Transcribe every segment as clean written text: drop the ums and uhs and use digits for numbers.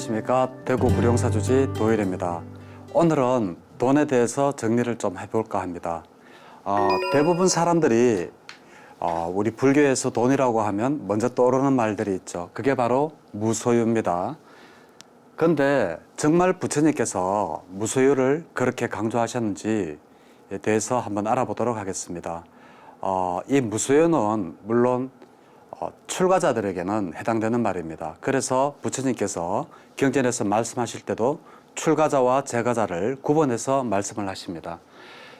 안녕하십니까. 대구 구룡사주지 도일입니다. 오늘은 돈에 대해서 정리를 좀 해볼까 합니다. 대부분 사람들이 우리 불교에서 돈이라고 하면 먼저 떠오르는 말들이 있죠. 그게 바로 무소유입니다. 근데 정말 부처님께서 무소유를 그렇게 강조하셨는지에 대해서 한번 알아보도록 하겠습니다. 이 무소유는 물론 출가자들에게는 해당되는 말입니다. 그래서 부처님께서 경전에서 말씀하실 때도 출가자와 재가자를 구분해서 말씀을 하십니다.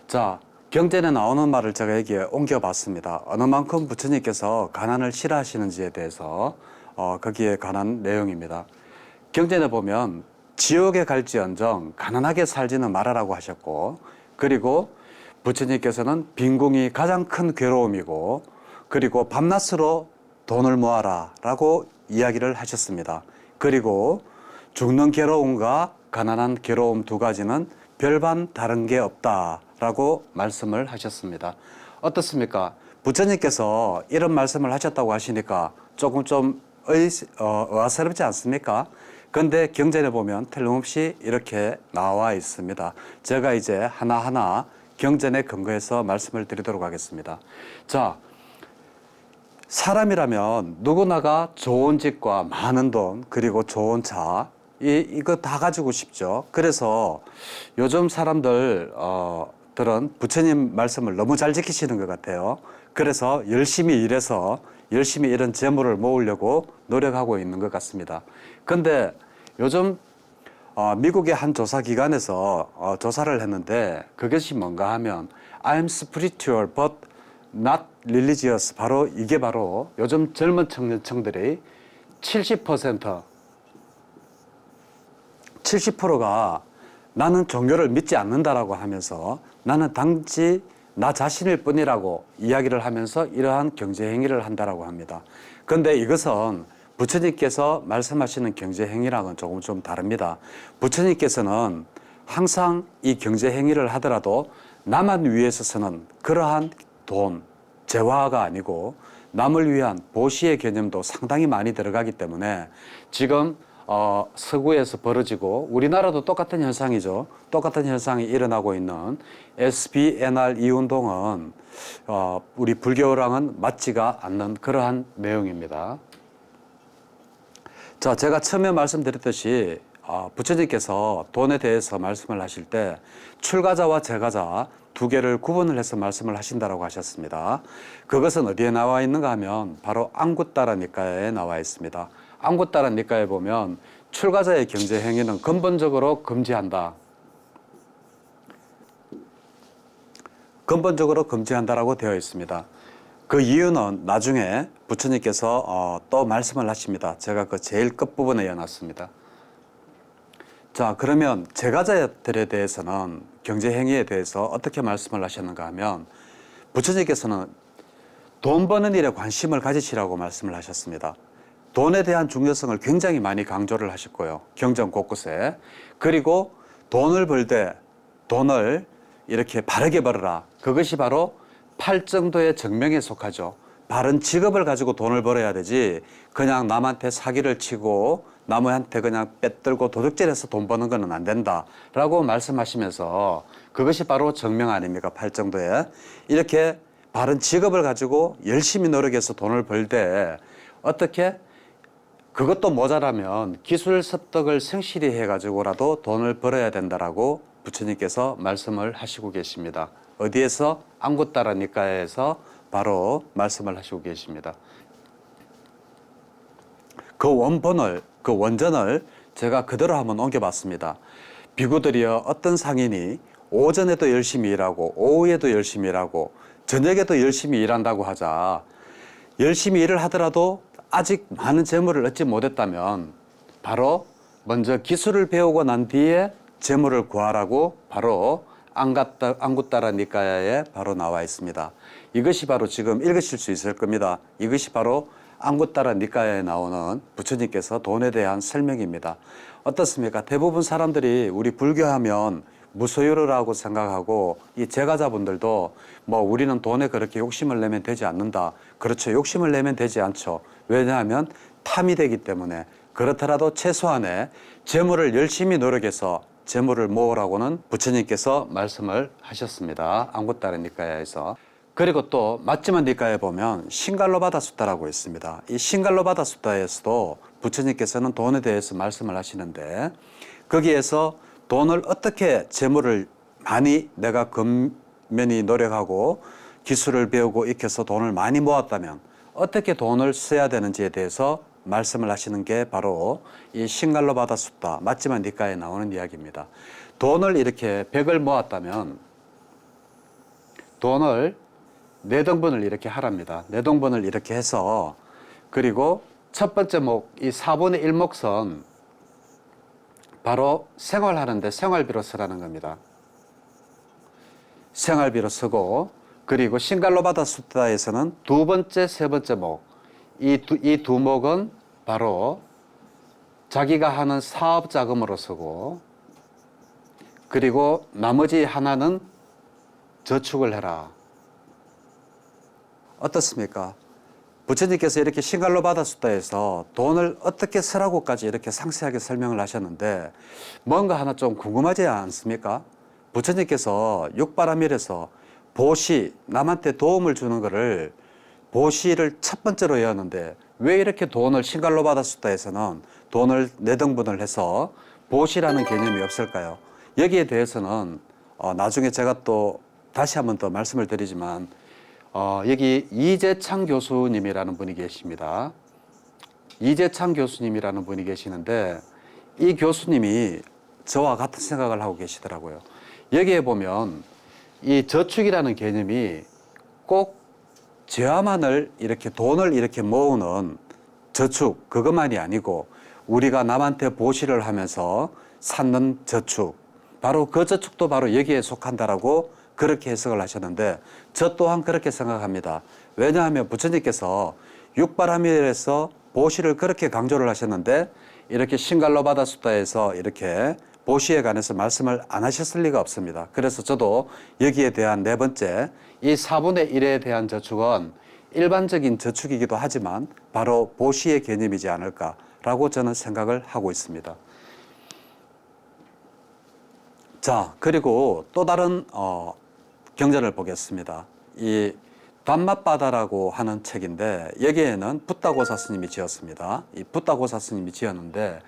자, 경전에 나오는 말을 제가 여기에 옮겨봤습니다. 어느 만큼 부처님께서 가난을 싫어하시는지에 대해서 거기에 관한 내용입니다. 경전에 보면 지옥에 갈지언정 가난하게 살지는 말아라고 하셨고, 그리고 부처님께서는 빈궁이 가장 큰 괴로움이고, 그리고 밤낮으로 돈을 모아라 라고 이야기를 하셨습니다. 그리고 죽는 괴로움과 가난한 괴로움 두 가지는 별반 다른 게 없다 라고 말씀을 하셨습니다. 어떻습니까? 부처님께서 이런 말씀을 하셨다고 하시니까 조금 좀 의아스럽지 않습니까? 근데 경전에 보면 틀림없이 이렇게 나와 있습니다. 제가 이제 하나하나 경전에 근거해서 말씀을 드리도록 하겠습니다. 자, 사람이라면 누구나가 좋은 집과 많은 돈, 그리고 좋은 차, 이거 다 가지고 싶죠. 그래서 요즘 사람들은 부처님 말씀을 너무 잘 지키시는 것 같아요. 그래서 열심히 일해서 열심히 이런 재물을 모으려고 노력하고 있는 것 같습니다. 근데 요즘 미국의 한 조사기관에서 조사를 했는데 그것이 뭔가 하면 I'm spiritual but not religious, 바로 이게 바로 요즘 젊은 청년층들이 70%가 나는 종교를 믿지 않는다라고 하면서 나는 단지 나 자신일 뿐이라고 이야기를 하면서 이러한 경제 행위를 한다라고 합니다. 그런데 이것은 부처님께서 말씀하시는 경제 행위랑은 조금 좀 다릅니다. 부처님께서는 항상 이 경제 행위를 하더라도 나만 위해서 쓰는 그러한 돈, 재화가 아니고 남을 위한 보시의 개념도 상당히 많이 들어가기 때문에 지금 서구에서 벌어지고 우리나라도 똑같은 현상이죠. 똑같은 현상이 일어나고 있는 SBNR 이 운동은 우리 불교랑은 맞지가 않는 그러한 내용입니다. 자, 제가 처음에 말씀드렸듯이 부처님께서 돈에 대해서 말씀을 하실 때 출가자와 재가자 두 개를 구분을 해서 말씀을 하신다고 하셨습니다. 그것은 어디에 나와 있는가 하면 바로 앙구따라 니까에 나와 있습니다. 앙구따라 니까에 보면 출가자의 경제 행위는 근본적으로 금지한다. 근본적으로 금지한다라고 되어 있습니다. 그 이유는 나중에 부처님께서 또 말씀을 하십니다. 제가 그 제일 끝부분에 이어놨습니다. 자, 그러면 재가자들에 대해서는 경제행위에 대해서 어떻게 말씀을 하셨는가 하면 부처님께서는 돈 버는 일에 관심을 가지시라고 말씀을 하셨습니다. 돈에 대한 중요성을 굉장히 많이 강조를 하셨고요. 경전 곳곳에. 그리고 돈을 벌 때 돈을 이렇게 바르게 벌어라. 그것이 바로 팔정도의 정명에 속하죠. 바른 직업을 가지고 돈을 벌어야 되지 그냥 남한테 사기를 치고 남한테 그냥 빼들고 도둑질해서 돈 버는 건 안 된다라고 말씀하시면서 그것이 바로 정명 아닙니까? 팔정도에. 이렇게 바른 직업을 가지고 열심히 노력해서 돈을 벌 때 어떻게 그것도 모자라면 기술 습득을 성실히 해가지고라도 돈을 벌어야 된다라고 부처님께서 말씀을 하시고 계십니다. 어디에서? 앙구따라 니까에서 바로 말씀을 하시고 계십니다. 그 원전을 제가 그대로 한번 옮겨봤습니다. 비구들이여, 어떤 상인이 오전에도 열심히 일하고 오후에도 열심히 일하고 저녁에도 열심히 일한다고 하자, 열심히 일을 하더라도 아직 많은 재물을 얻지 못했다면 바로 먼저 기술을 배우고 난 뒤에 재물을 구하라고 바로 앙구따라 니까야에 바로 나와 있습니다. 이것이 바로 지금 읽으실 수 있을 겁니다. 이것이 바로 앙구따라 니까야에 나오는 부처님께서 돈에 대한 설명입니다. 어떻습니까? 대부분 사람들이 우리 불교하면 무소유라고 생각하고 이 재가자분들도 뭐 우리는 돈에 그렇게 욕심을 내면 되지 않는다. 그렇죠. 욕심을 내면 되지 않죠. 왜냐하면 탐이 되기 때문에 그렇더라도 최소한의 재물을 열심히 노력해서 재물을 모으라고는 부처님께서 말씀을 하셨습니다. 안구따르 니까야에서. 그리고 또 맞지만 니까에 보면 신갈로바다 숫다라고 있습니다. 이 신갈로바다 숫다에서도 부처님께서는 돈에 대해서 말씀을 하시는데 거기에서 돈을 어떻게 재물을 많이 내가 근면히 노력하고 기술을 배우고 익혀서 돈을 많이 모았다면 어떻게 돈을 써야 되는지에 대해서 말씀을 하시는 게 바로 이 신갈로바다 숫다 맞지만 니까에 나오는 이야기입니다. 돈을 이렇게 100을 모았다면 돈을 4등분을 이렇게 하랍니다. 4등분을 이렇게 해서 그리고 첫 번째 목, 이 4분의 1 몫은 바로 생활하는데 생활비로 쓰라는 겁니다. 생활비로 쓰고 그리고 신갈로바다 숫다에서는 두 번째, 세 번째 목, 이 두 목은 바로 자기가 하는 사업 자금으로 쓰고 그리고 나머지 하나는 저축을 해라. 어떻습니까? 부처님께서 이렇게 신갈로바다 숫다에서 돈을 어떻게 쓰라고까지 이렇게 상세하게 설명을 하셨는데 뭔가 하나 좀 궁금하지 않습니까? 부처님께서 육바라밀에서 보시, 남한테 도움을 주는 것을 보시를 첫 번째로 외웠는데 왜 이렇게 돈을 신갈로바다 숫다에서는 돈을 4등분을 해서 보시라는 개념이 없을까요? 여기에 대해서는 나중에 제가 또 다시 한번 더 말씀을 드리지만 여기 이재창 교수님이라는 분이 계십니다. 이재창 교수님이라는 분이 계시는데 이 교수님이 저와 같은 생각을 하고 계시더라고요. 여기에 보면 이 저축이라는 개념이 꼭 죄화만을 이렇게 돈을 이렇게 모으는 저축 그것만이 아니고 우리가 남한테 보시를 하면서 쌓는 저축 바로 그 저축도 바로 여기에 속한다라고 그렇게 해석을 하셨는데 저 또한 그렇게 생각합니다. 왜냐하면 부처님께서 육바라밀에서 보시를 그렇게 강조를 하셨는데 이렇게 신갈로바다 숫다에서 이렇게 보시에 관해서 말씀을 안 하셨을 리가 없습니다. 그래서 저도 여기에 대한 네 번째 이 4분의 1에 대한 저축은 일반적인 저축이기도 하지만 바로 보시의 개념이지 않을까라고 저는 생각을 하고 있습니다. 자, 그리고 또 다른 경전을 보겠습니다. 이 담맛바다라고 하는 책인데 여기에는 붓다고사 스님이 지었습니다. 이 붓다고사 스님이 지었는데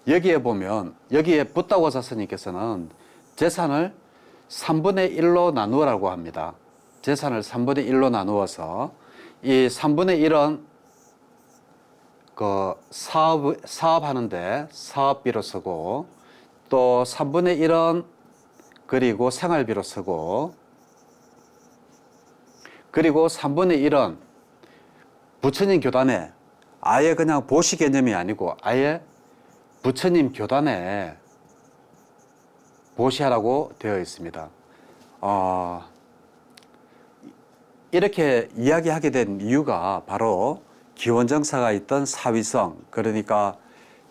여기에 보면 여기에 붓다고사 스님께서는 재산을 3분의 1로 나누라고 합니다. 재산을 3분의 1로 나누어서 이 3분의 1은 그 사업하는데 사업비로 쓰고 또 3분의 1은 그리고 생활비로 쓰고 그리고 3분의 1은 부처님 교단에 아예 그냥 보시 개념이 아니고 아예 부처님 교단에 보시하라고 되어 있습니다. 이렇게 이야기하게 된 이유가 바로 기원정사가 있던 사위성, 그러니까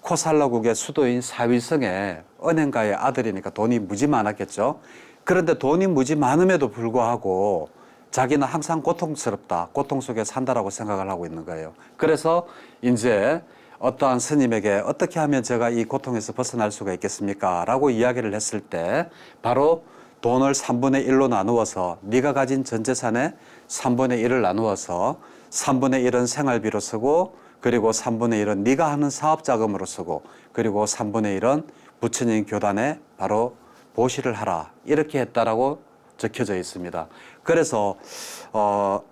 코살라국의 수도인 사위성의 은행가의 아들이니까 돈이 무지 많았겠죠. 그런데 돈이 무지 많음에도 불구하고 자기는 항상 고통스럽다, 고통 속에 산다라고 생각을 하고 있는 거예요. 그래서 이제 어떠한 스님에게 어떻게 하면 제가 이 고통에서 벗어날 수가 있겠습니까? 라고 이야기를 했을 때 바로 돈을 3분의 1로 나누어서 네가 가진 전 재산의 3분의 1을 나누어서 3분의 1은 생활비로 쓰고 그리고 3분의 1은 네가 하는 사업 자금으로 쓰고 그리고 3분의 1은 부처님 교단에 바로 보시를 하라 이렇게 했다라고 적혀져 있습니다. 그래서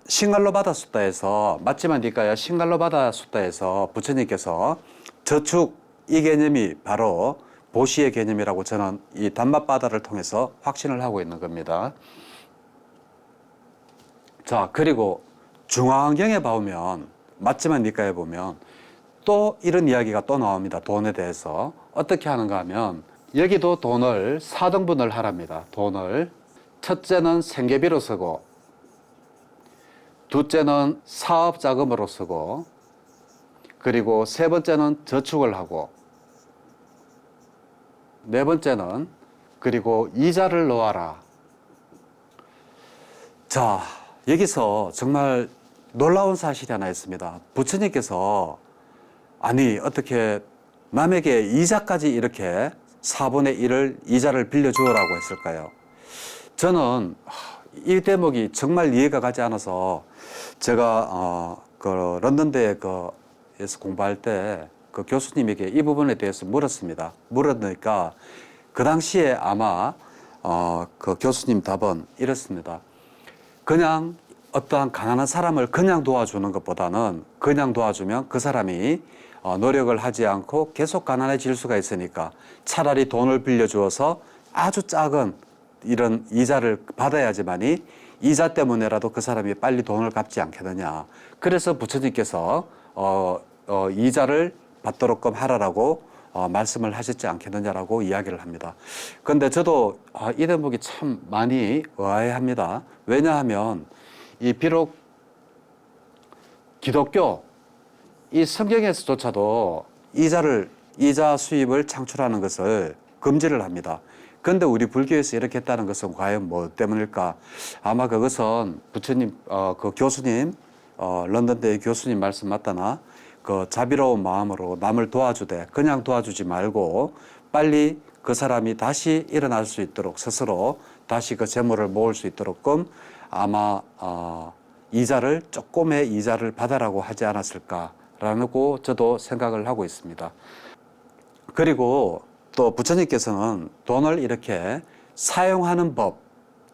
신갈로바다 숫다에서 맞지만 니까야 신갈로바다 숫다에서 부처님께서 저축 이 개념이 바로 보시의 개념이라고 저는 이 담맛바다를 통해서 확신을 하고 있는 겁니다. 자, 그리고 중화환경에 보면 맞지만 니까에 보면 또 이런 이야기가 또 나옵니다. 돈에 대해서 어떻게 하는가 하면 여기도 돈을 4등분을 하랍니다. 돈을 첫째는 생계비로 쓰고 둘째는 사업 자금으로 쓰고 그리고 세 번째는 저축을 하고 네 번째는 그리고 이자를 넣어라. 자, 여기서 정말 놀라운 사실이 하나 있습니다. 부처님께서 아니 어떻게 남에게 이자까지 이렇게 4분의 1을 이자를 빌려주라고 했을까요? 저는 이 대목이 정말 이해가 가지 않아서 제가 그 런던대에 에서 공부할 때 그 교수님에게 이 부분에 대해서 물었습니다. 물었으니까 그 당시에 아마 그 교수님 답은 이렇습니다. 그냥 어떠한 가난한 사람을 그냥 도와주는 것보다는 그냥 도와주면 그 사람이 노력을 하지 않고 계속 가난해질 수가 있으니까 차라리 돈을 빌려주어서 아주 작은 이런 이자를 받아야지만이 이자 때문에라도 그 사람이 빨리 돈을 갚지 않겠느냐. 그래서 부처님께서 이자를 받도록끔 하라라고 말씀을 하셨지 않겠느냐라고 이야기를 합니다. 그런데 저도 이 대목이 참 많이 의아해합니다. 왜냐하면 이 비록 기독교 이 성경에서조차도 이자 수입을 창출하는 것을 금지를 합니다. 그런데 우리 불교에서 이렇게 했다는 것은 과연 뭐 때문일까? 아마 그것은 부처님 그 교수님 런던대 교수님 말씀 맞다나 그 자비로운 마음으로 남을 도와주되 그냥 도와주지 말고 빨리 그 사람이 다시 일어날 수 있도록 스스로 다시 그 재물을 모을 수 있도록끔 아마 조금의 이자를 받아라고 하지 않았을까라고 저도 생각을 하고 있습니다. 그리고 또 부처님께서는 돈을 이렇게 사용하는 법,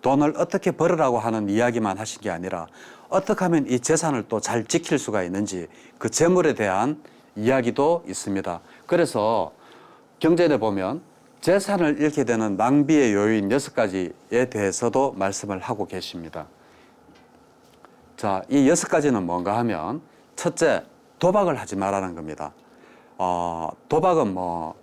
돈을 어떻게 벌으라고 하는 이야기만 하신 게 아니라 어떻게 하면 이 재산을 또 잘 지킬 수가 있는지 그 재물에 대한 이야기도 있습니다. 그래서 경전에 보면 재산을 잃게 되는 낭비의 요인 6가지에 대해서도 말씀을 하고 계십니다. 자, 이 6가지는 뭔가 하면 첫째, 도박을 하지 말라는 겁니다. 도박은 뭐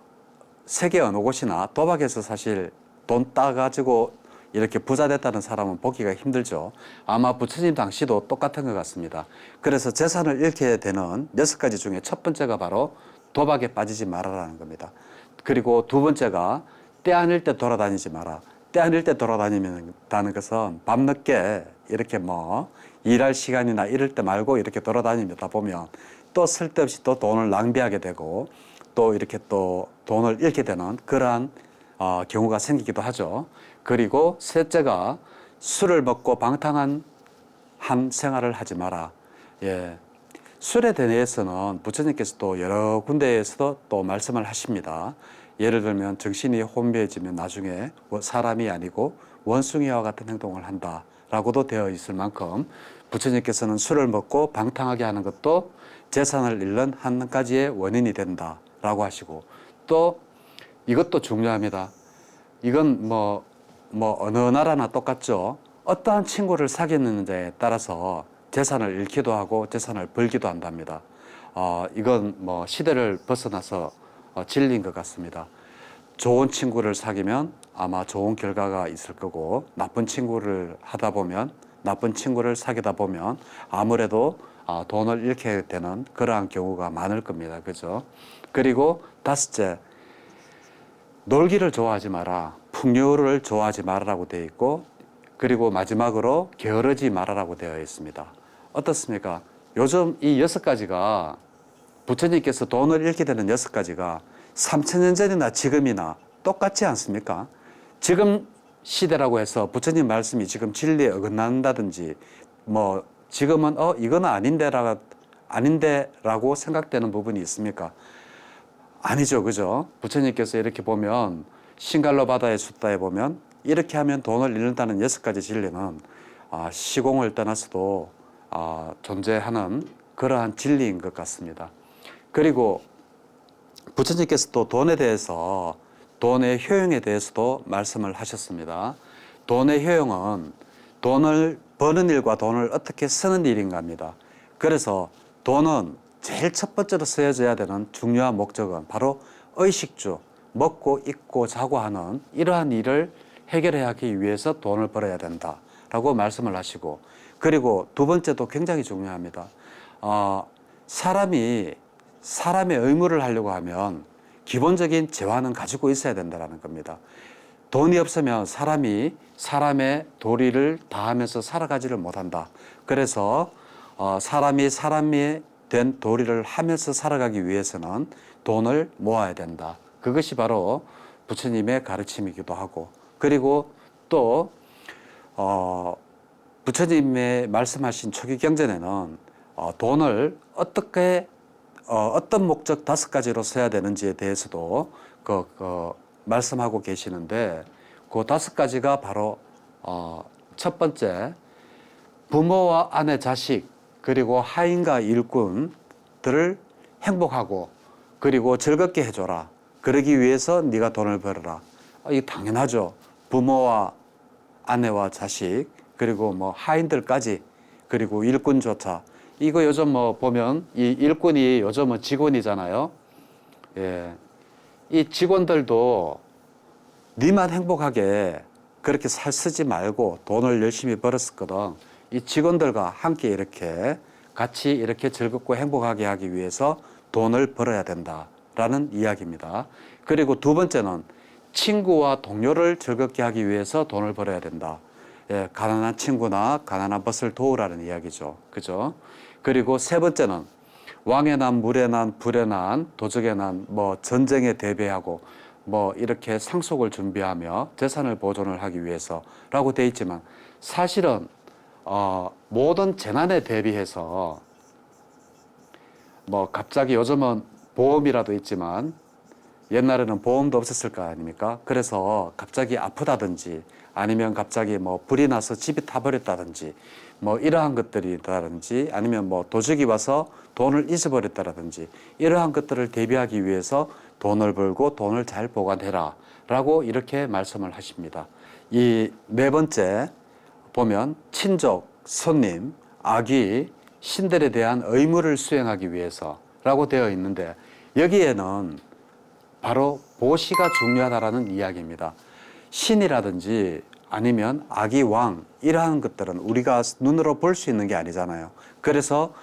세계 어느 곳이나 도박에서 사실 돈 따가지고 이렇게 부자 됐다는 사람은 보기가 힘들죠. 아마 부처님 당시도 똑같은 것 같습니다. 그래서 재산을 잃게 되는 6가지 중에 첫 번째가 바로 도박에 빠지지 말아라는 겁니다. 그리고 두 번째가 때 아닐 때 돌아다니지 마라. 때 아닐 때 돌아다니는다는 것은 밤늦게 이렇게 뭐 일할 시간이나 이럴 때 말고 이렇게 돌아다니다 보면 또 쓸데없이 또 돈을 낭비하게 되고 또 이렇게 또 돈을 잃게 되는 그러한 경우가 생기기도 하죠. 그리고 셋째가 술을 먹고 방탕한 생활을 하지 마라. 예. 술에 대해서는 부처님께서 또 여러 군데에서도 또 말씀을 하십니다. 예를 들면 정신이 혼미해지면 나중에 사람이 아니고 원숭이와 같은 행동을 한다라고도 되어 있을 만큼 부처님께서는 술을 먹고 방탕하게 하는 것도 재산을 잃는 한 가지의 원인이 된다라고 하시고 또 이것도 중요합니다. 이건 뭐 어느 나라나 똑같죠. 어떠한 친구를 사귀는지에 따라서 재산을 잃기도 하고 재산을 벌기도 한답니다. 이건 뭐 시대를 벗어나서 진리인 것 같습니다. 좋은 친구를 사귀면 아마 좋은 결과가 있을 거고 나쁜 친구를 하다 보면 나쁜 친구를 사귀다 보면 아무래도 돈을 잃게 되는 그러한 경우가 많을 겁니다. 그죠? 그리고 다섯째, 놀기를 좋아하지 마라. 풍요를 좋아하지 말라고 되어 있고 그리고 마지막으로 게으르지 말라고 되어 있습니다. 어떻습니까? 요즘 이 6가지가 부처님께서 돈을 잃게 되는 6가지가 3000년 전이나 지금이나 똑같지 않습니까? 지금 시대라고 해서 부처님 말씀이 지금 진리에 어긋난다든지 뭐 지금은 이거는 아닌데라고 생각되는 부분이 있습니까? 아니죠. 그죠? 부처님께서 이렇게 보면 신갈로 바다의 숫다에 보면 이렇게 하면 돈을 잃는다는 6가지 진리는 시공을 떠나서도 존재하는 그러한 진리인 것 같습니다. 그리고 부처님께서 또 돈에 대해서 돈의 효용에 대해서도 말씀을 하셨습니다. 돈의 효용은 돈을 버는 일과 돈을 어떻게 쓰는 일인가 합니다. 그래서 돈은 제일 첫 번째로 쓰여져야 되는 중요한 목적은 바로 의식주, 먹고 입고 자고 하는 이러한 일을 해결하기 위해서 돈을 벌어야 된다라고 말씀을 하시고 그리고 두 번째도 굉장히 중요합니다. 사람의 의무를 하려고 하면 기본적인 재화는 가지고 있어야 된다는 겁니다. 돈이 없으면 사람이 사람의 도리를 다하면서 살아가지를 못한다. 그래서 사람이 된 도리를 하면서 살아가기 위해서는 돈을 모아야 된다. 그것이 바로 부처님의 가르침이기도 하고, 그리고 또 부처님의 말씀하신 초기 경전에는 돈을 어떻게 어떤 목적 5가지로 써야 되는지에 대해서도 말씀하고 계시는데, 그 5가지가 바로 첫 번째, 부모와 아내, 자식, 그리고 하인과 일꾼들을 행복하고 그리고 즐겁게 해줘라. 그러기 위해서 네가 돈을 벌어라. 이게 당연하죠. 부모와 아내와 자식, 그리고 뭐 하인들까지, 그리고 일꾼조차. 이거 요즘 뭐 보면 이 일꾼이 요즘은 직원이잖아요. 예. 이 직원들도 니만 행복하게 그렇게 쓰지 말고 돈을 열심히 벌었었거든. 이 직원들과 함께 이렇게 같이 이렇게 즐겁고 행복하게 하기 위해서 돈을 벌어야 된다라는 이야기입니다. 그리고 두 번째는 친구와 동료를 즐겁게 하기 위해서 돈을 벌어야 된다. 예, 가난한 친구나 가난한 벗을 도우라는 이야기죠. 그죠? 그리고 세 번째는 왕의 난, 물의 난, 불의 난, 도적의 난, 뭐 전쟁에 대비하고 뭐 이렇게 상속을 준비하며 재산을 보존을 하기 위해서라고 돼 있지만, 사실은 모든 재난에 대비해서 뭐 갑자기 요즘은 보험이라도 있지만 옛날에는 보험도 없었을 거 아닙니까? 그래서 갑자기 아프다든지 아니면 갑자기 뭐 불이 나서 집이 타버렸다든지 뭐 이러한 것들이 있다든지 아니면 뭐 도적이 와서 돈을 잊어버렸다든지 이러한 것들을 대비하기 위해서 돈을 벌고 돈을 잘 보관해라 라고 이렇게 말씀을 하십니다. 이 네 번째 보면 친족, 손님, 아귀, 신들에 대한 의무를 수행하기 위해서라고 되어 있는데, 여기에는 바로 보시가 중요하다라는 이야기입니다. 신이라든지 아니면 아기, 왕 이러한 것들은 우리가 눈으로 볼 수 있는 게 아니잖아요. 그래서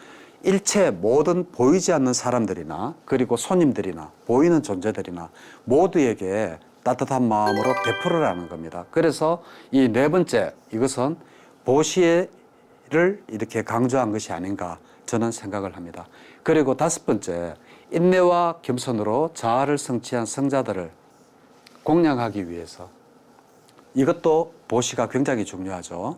일체 모든 보이지 않는 사람들이나 그리고 손님들이나 보이는 존재들이나 모두에게 따뜻한 마음으로 베풀으라는 겁니다. 그래서 이 네 번째, 이것은 보시를 이렇게 강조한 것이 아닌가 저는 생각을 합니다. 그리고 다섯 번째, 인내와 겸손으로 자아를 성취한 성자들을 공양하기 위해서, 이것도 보시가 굉장히 중요하죠.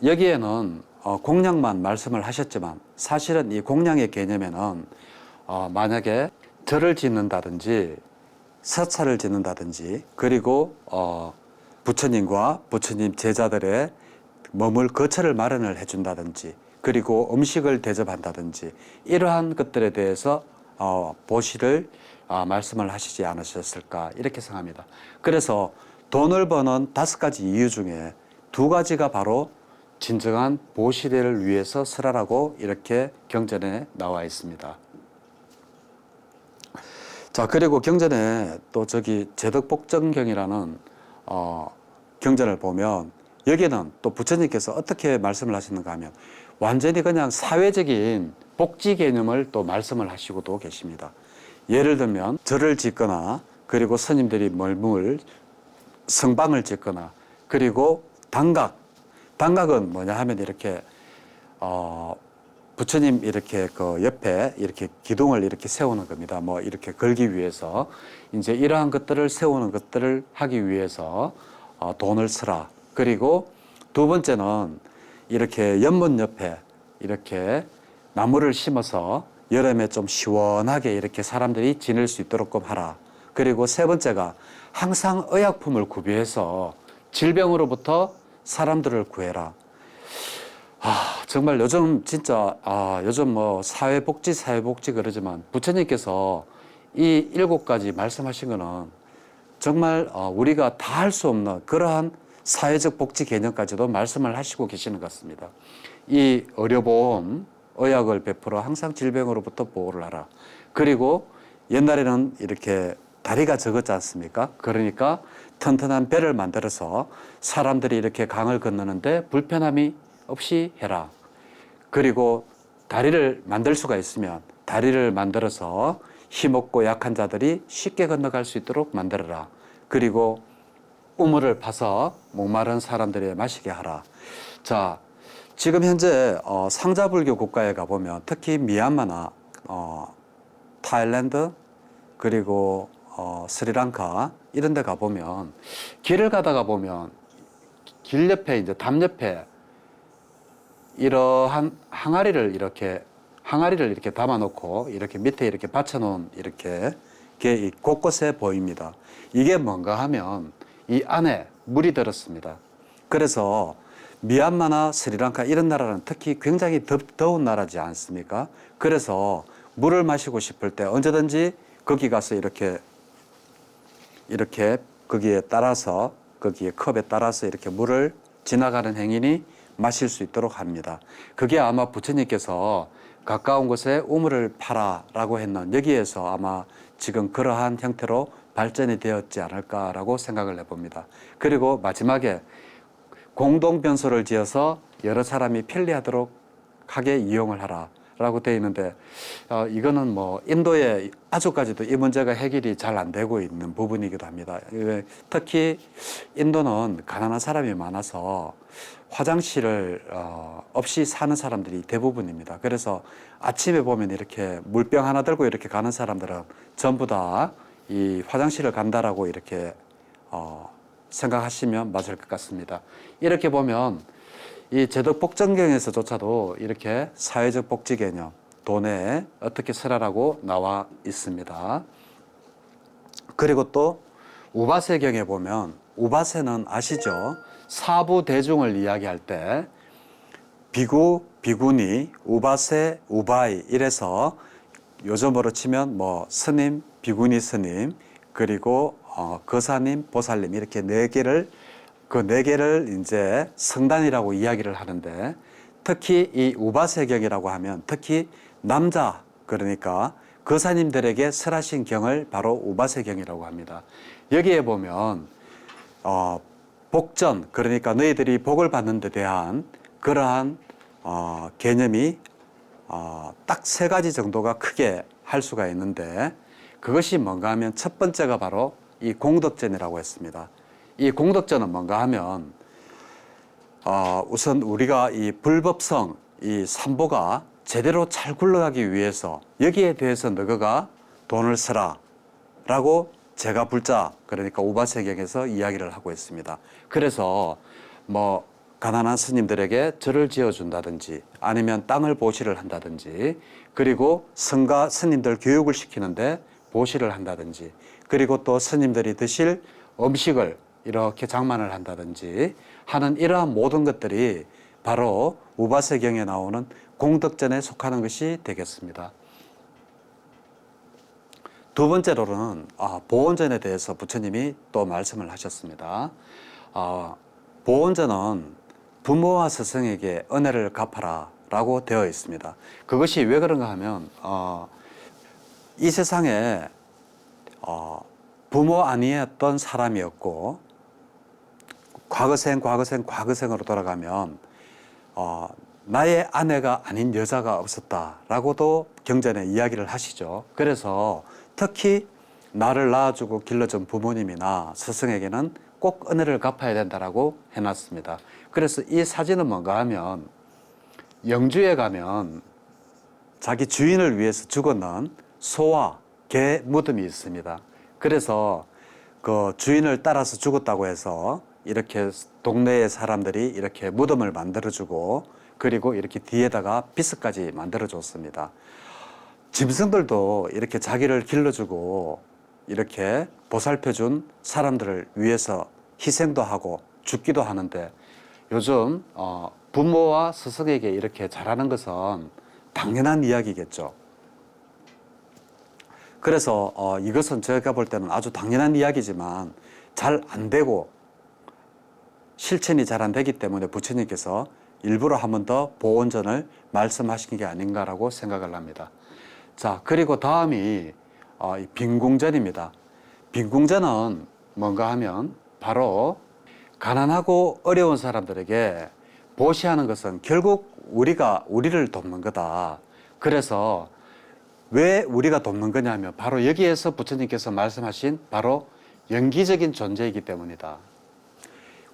여기에는 공양만 말씀을 하셨지만 사실은 이 공양의 개념에는 만약에 절을 짓는다든지 서찰을 짓는다든지 그리고 부처님과 부처님 제자들의 머물 거처를 마련을 해준다든지 그리고 음식을 대접한다든지 이러한 것들에 대해서 보시를 말씀을 하시지 않으셨을까 이렇게 생각합니다. 그래서 돈을 버는 5가지 이유 중에 2가지가 바로 진정한 보시대를 위해서 쓰라라고 이렇게 경전에 나와 있습니다. 자, 그리고 경전에 또 제덕복정경이라는 경전을 보면 여기는 또 부처님께서 어떻게 말씀을 하시는가 하면 완전히 그냥 사회적인 복지 개념을 또 말씀을 하시고도 계십니다. 예를 들면 절을 짓거나 그리고 스님들이 머물 성방을 짓거나 그리고 단각은 뭐냐 하면 이렇게 부처님 이렇게 그 옆에 이렇게 기둥을 이렇게 세우는 겁니다. 뭐 이렇게 걸기 위해서 이제 이러한 것들을 세우는 것들을 하기 위해서 돈을 쓰라. 그리고 두 번째는 이렇게 연못 옆에 이렇게 나무를 심어서 여름에 좀 시원하게 이렇게 사람들이 지낼 수 있도록 하라. 그리고 세 번째가 항상 의약품을 구비해서 질병으로부터 사람들을 구해라. 정말 요즘 진짜 요즘 뭐 사회복지 그러지만 부처님께서 이 7가지 말씀하신 거는 정말 우리가 다 할 수 없는 그러한 사회적 복지 개념까지도 말씀을 하시고 계시는 것 같습니다. 이 의료보험, 의약을 베풀어 항상 질병으로부터 보호를 하라. 그리고 옛날에는 이렇게 다리가 적었지 않습니까? 그러니까 튼튼한 배를 만들어서 사람들이 이렇게 강을 건너는데 불편함이 없이 해라. 그리고 다리를 만들 수가 있으면 다리를 만들어서 힘없고 약한 자들이 쉽게 건너갈 수 있도록 만들어라. 그리고 우물을 파서 목마른 사람들이 마시게 하라. 자, 지금 현재 상자불교 국가에 가보면 특히 미얀마나 타일랜드 그리고 스리랑카 이런 데 가보면 길을 가다가 보면 길 옆에 이제 담 옆에 이러한 항아리를 이렇게 담아 놓고 이렇게 밑에 이렇게 받쳐 놓은 이렇게 게 곳곳에 보입니다. 이게 뭔가 하면 이 안에 물이 들었습니다. 그래서 미얀마나 스리랑카 이런 나라는 특히 굉장히 더운 나라지 않습니까? 그래서 물을 마시고 싶을 때 언제든지 거기 가서 이렇게 거기에 따라서 거기에 컵에 따라서 이렇게 물을 지나가는 행인이 마실 수 있도록 합니다. 그게 아마 부처님께서 가까운 곳에 우물을 파라라고 했는 여기에서 아마 지금 그러한 형태로 발전이 되었지 않을까라고 생각을 해봅니다. 그리고 마지막에 공동변소를 지어서 여러 사람이 편리하도록 하게 이용을 하라라고 되어 있는데 이거는 뭐 인도에 아직까지도 이 문제가 해결이 잘 안 되고 있는 부분이기도 합니다. 특히 인도는 가난한 사람이 많아서 화장실을 없이 사는 사람들이 대부분입니다. 그래서 아침에 보면 이렇게 물병 하나 들고 이렇게 가는 사람들은 전부 다 이 화장실을 간다라고 이렇게 생각하시면 맞을 것 같습니다. 이렇게 보면 이 제도복전경에서조차도 이렇게 사회적 복지 개념, 돈에 어떻게 쓰라라고 나와 있습니다. 그리고 또 우바세경에 보면 우바세는 아시죠? 사부 대중을 이야기할 때 비구, 비구니, 우바세, 우바이 이래서 요즘으로 치면 뭐 스님, 비구니 스님 그리고 거사님, 보살님 이렇게 네 개를 이제 성단이라고 이야기를 하는데 특히 이 우바세경이라고 하면 특히 남자 그러니까 거사님들에게 설하신 경을 바로 우바세경이라고 합니다. 여기에 보면 복전 그러니까 너희들이 복을 받는 데 대한 그러한 개념이 딱 세 가지 정도가 크게 할 수가 있는데 그것이 뭔가 하면 첫 번째가 바로 이 공덕전이라고 했습니다. 이 공덕전은 뭔가 하면 우선 우리가 이 불법성 이 삼보가 제대로 잘 굴러가기 위해서 여기에 대해서 너가 돈을 쓰라 라고 제가 불자 그러니까 우바세경에서 이야기를 하고 있습니다. 그래서 뭐 가난한 스님들에게 절을 지어준다든지 아니면 땅을 보시를 한다든지 그리고 성가 스님들 교육을 시키는데 보시를 한다든지 그리고 또 스님들이 드실 음식을 이렇게 장만을 한다든지 하는 이러한 모든 것들이 바로 우바세경에 나오는 공덕전에 속하는 것이 되겠습니다. 두 번째로는 보온전에 대해서 부처님이 또 말씀을 하셨습니다. 보온전은 부모와 스승에게 은혜를 갚아라 라고 되어 있습니다. 그것이 왜 그런가 하면 이 세상에 부모 아니었던 사람이었고 과거생으로 돌아가면 나의 아내가 아닌 여자가 없었다라고도 경전에 이야기를 하시죠. 그래서 특히 나를 낳아주고 길러준 부모님이나 스승에게는 꼭 은혜를 갚아야 된다라고 해놨습니다. 그래서 이 사진은 뭔가 하면 영주에 가면 자기 주인을 위해서 죽어놓은 소와 개 무덤이 있습니다. 그래서 그 주인을 따라서 죽었다고 해서 이렇게 동네의 사람들이 이렇게 무덤을 만들어주고 그리고 이렇게 뒤에다가 비스까지 만들어줬습니다. 짐승들도 이렇게 자기를 길러주고 이렇게 보살펴준 사람들을 위해서 희생도 하고 죽기도 하는데 요즘 부모와 스승에게 이렇게 잘하는 것은 당연한 이야기겠죠. 그래서 이것은 제가 볼 때는 아주 당연한 이야기지만 잘 안 되고 실천이 잘 안 되기 때문에 부처님께서 일부러 한 번 더 보온전을 말씀하신 게 아닌가라고 생각을 합니다. 자, 그리고 다음이 빈궁전입니다. 빈궁전은 뭔가 하면 바로 가난하고 어려운 사람들에게 보시하는 것은 결국 우리를 돕는 거다. 그래서 왜 우리가 돕는 거냐면 바로 여기에서 부처님께서 말씀하신 바로 연기적인 존재이기 때문이다.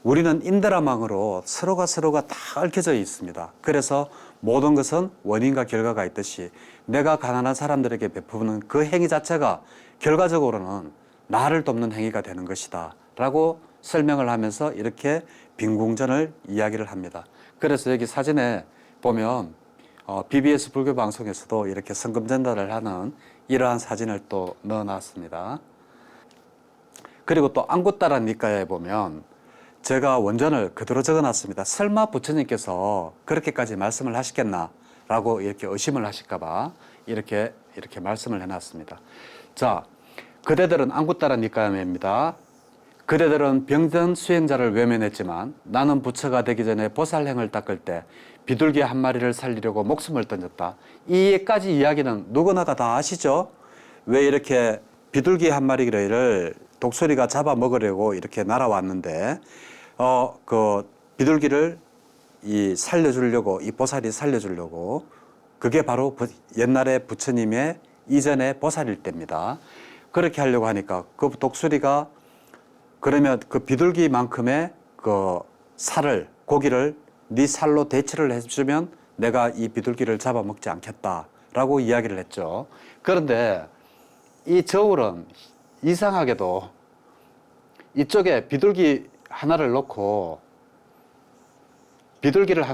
우리는 인드라망으로 서로가 다 얽혀져 있습니다. 그래서 모든 것은 원인과 결과가 있듯이 내가 가난한 사람들에게 베푸는 그 행위 자체가 결과적으로는 나를 돕는 행위가 되는 것이다 라고 설명을 하면서 이렇게 빈궁전을 이야기를 합니다. 그래서 여기 사진에 보면 BBS 불교 방송에서도 이렇게 성금 전달을 하는 이러한 사진을 또 넣어놨습니다. 그리고 또 안구따라 니까에 보면 제가 원전을 그대로 적어놨습니다. 설마 부처님께서 그렇게까지 말씀을 하시겠나 라고 이렇게 의심을 하실까봐 이렇게 말씀을 해놨습니다. 자, 그대들은 안구따라 니까입니다. 그대들은 병든 수행자를 외면했지만 나는 부처가 되기 전에 보살행을 닦을 때 비둘기 한 마리를 살리려고 목숨을 던졌다. 이까지 이야기는 누구나가 다 아시죠? 왜 이렇게 비둘기 한 마리를 독수리가 잡아먹으려고 이렇게 날아왔는데 그 비둘기를 살려주려고 이 보살이 살려주려고 그게 바로 옛날에 부처님의 이전의 보살일 때입니다. 그렇게 하려고 하니까 그 독수리가 그러면 그 비둘기만큼의 그 고기를 네 살로 대체를 해주면 내가 이 비둘기를 잡아먹지 않겠다라고 이야기를 했죠. 그런데 이 저울은 이상하게도 이쪽에 비둘기를 하나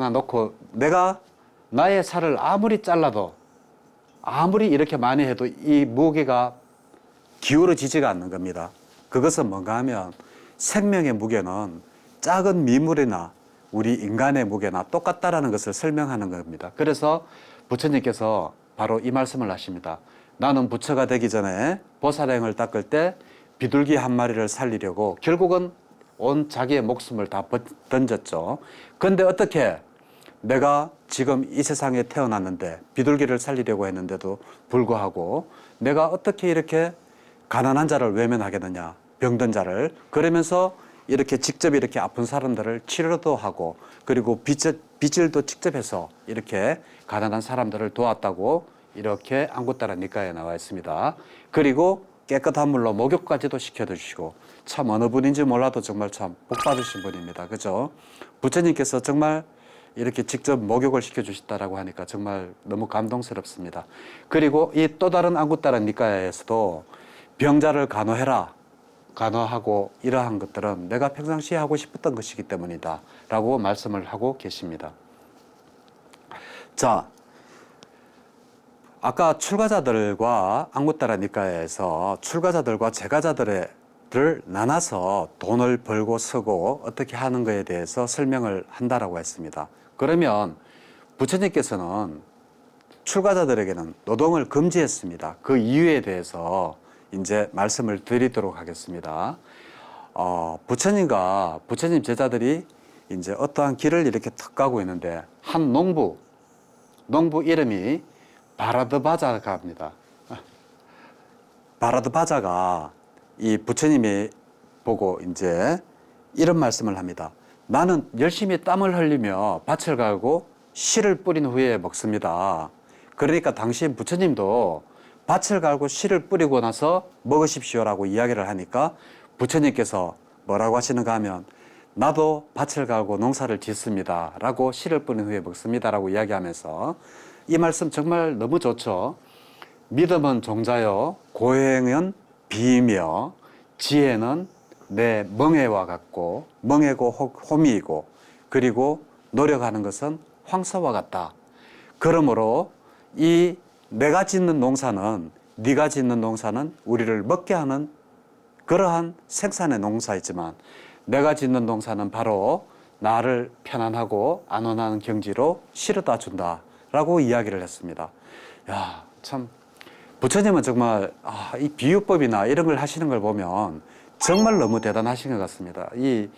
놓고 내가 나의 살을 아무리 잘라도 아무리 이렇게 많이 해도 이 무게가 기울어지지가 않는 겁니다. 그것은 뭔가 하면 생명의 무게는 작은 미물이나 우리 인간의 무게나 똑같다라는 것을 설명하는 겁니다. 그래서 부처님께서 바로 이 말씀을 하십니다. 나는 부처가 되기 전에 보살행을 닦을 때 비둘기 한 마리를 살리려고 결국은 온 자기의 목숨을 다 던졌죠. 그런데 어떻게 내가 지금 이 세상에 태어났는데 비둘기를 살리려고 했는데도 불구하고 내가 어떻게 이렇게 가난한 자를 외면하겠느냐, 병든 자를. 그러면서 이렇게 직접 이렇게 아픈 사람들을 치료도 하고 그리고 빚질도 직접 해서 이렇게 가난한 사람들을 도왔다고 이렇게 안구따라 니까에 나와 있습니다. 그리고 깨끗한 물로 목욕까지도 시켜주시고 참 어느 분인지 몰라도 정말 참 복 받으신 분입니다. 그죠? 부처님께서 정말 이렇게 직접 목욕을 시켜주셨다라고 하니까 정말 너무 감동스럽습니다. 그리고 이 또 다른 안구따라 니까에서도 병자를 간호하고 이러한 것들은 내가 평상시에 하고 싶었던 것이기 때문이다 라고 말씀을 하고 계십니다. 자, 아까 출가자들과 안구따라 니까에서 출가자들과 재가자들을 나눠서 돈을 벌고 쓰고 어떻게 하는 것에 대해서 설명을 한다라고 했습니다. 그러면 부처님께서는 출가자들에게는 노동을 금지했습니다. 그 이유에 대해서 이제 말씀을 드리도록 하겠습니다. 부처님 제자들이 이제 어떠한 길을 이렇게 탁 가고 있는데 한 농부 이름이 바라드바자가입니다. 바라드바자가 이 부처님이 보고 이제 이런 말씀을 합니다. 나는 열심히 땀을 흘리며 밭을 갈고 씨를 뿌린 후에 먹습니다. 그러니까 당신 부처님도 밭을 갈고 씨를 뿌리고 나서 먹으십시오라고 이야기를 하니까 부처님께서 뭐라고 하시는가 하면 나도 밭을 갈고 농사를 짓습니다 라고 씨를 뿌린 후에 먹습니다 라고 이야기하면서 이 말씀 정말 너무 좋죠. 믿음은 종자요 고행은 비이며 지혜는 내 멍에와 같고 멍에고 호미이고 그리고 노력하는 것은 황소와 같다. 그러므로 이 내가 짓는 농사는 네가 짓는 농사는 우리를 먹게 하는 그러한 생산의 농사이지만 내가 짓는 농사는 바로 나를 편안하고 안온한 경지로 실어다 준다 라고 이야기를 했습니다. 야, 참 부처님은 정말 이 비유법이나 이런 걸 하시는 걸 보면 정말 너무 대단하신 것 같습니다. 이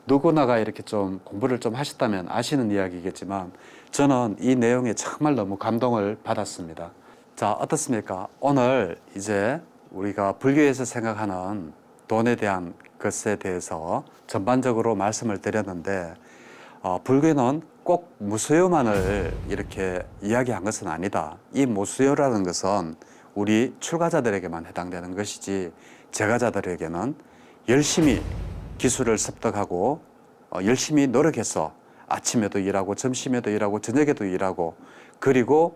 누구나가 이렇게 좀 공부를 좀 하셨다면 아시는 이야기겠지만 저는 이 내용에 정말 너무 감동을 받았습니다. 자, 어떻습니까? 오늘 이제 우리가 불교에서 생각하는 돈에 대한 것에 대해서 전반적으로 말씀을 드렸는데 불교는 꼭 무수요만을 이렇게 이야기한 것은 아니다. 이 무수요라는 것은 우리 출가자들에게만 해당되는 것이지 재가자들에게는 열심히 기술을 습득하고 열심히 노력해서 아침에도 일하고 점심에도 일하고 저녁에도 일하고 그리고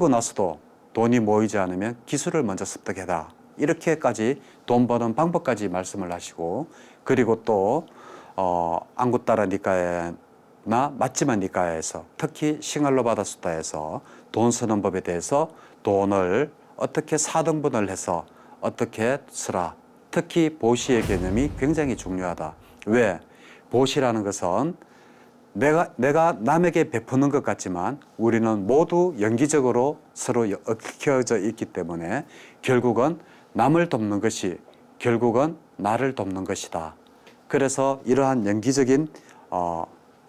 나서도 돈이 모이지 않으면 기술을 먼저 습득해라. 이렇게까지 돈 버는 방법까지 말씀을 하시고 그리고 또 안구따라 니까에나 맞지마 니까에서 특히 싱할로바다수다에서 돈 쓰는 법에 대해서 돈을 어떻게 4등분을 해서 어떻게 쓰라. 특히 보시의 개념이 굉장히 중요하다. 왜? 보시라는 것은 내가 남에게 베푸는 것 같지만 우리는 모두 연기적으로 서로 얽혀져 있기 때문에 결국은 남을 돕는 것이 결국은 나를 돕는 것이다. 그래서 이러한 연기적인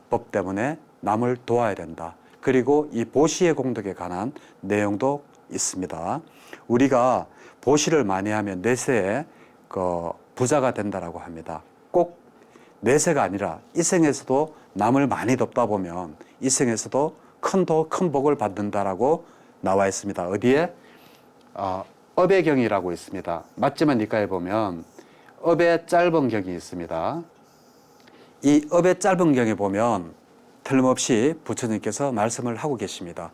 법 때문에 남을 도와야 된다. 그리고 이 보시의 공덕에 관한 내용도 있습니다. 우리가 보시를 많이 하면 내세에 부자가 된다라고 합니다. 꼭 내세가 아니라 이 생에서도 남을 많이 돕다 보면 이 생에서도 큰 복을 받는다라고 나와 있습니다. 어디에? 업의 경이라고 있습니다. 맞지만 니까에 보면 업의 짧은 경이 있습니다. 이 업의 짧은 경에 보면 틀림없이 부처님께서 말씀을 하고 계십니다.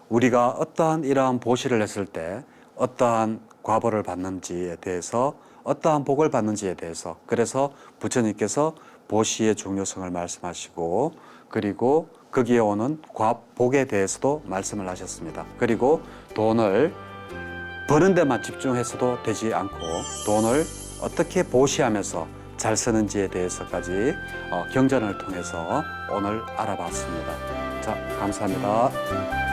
우리가 어떠한 이러한 보시를 했을 때 어떠한 과보를 받는지에 대해서 어떠한 복을 받는지에 대해서 그래서 부처님께서 보시의 중요성을 말씀하시고 그리고 거기에 오는 복에 대해서도 말씀을 하셨습니다. 그리고 돈을 버는 데만 집중해서도 되지 않고 돈을 어떻게 보시하면서 잘 쓰는지에 대해서까지 경전을 통해서 오늘 알아봤습니다. 자, 감사합니다.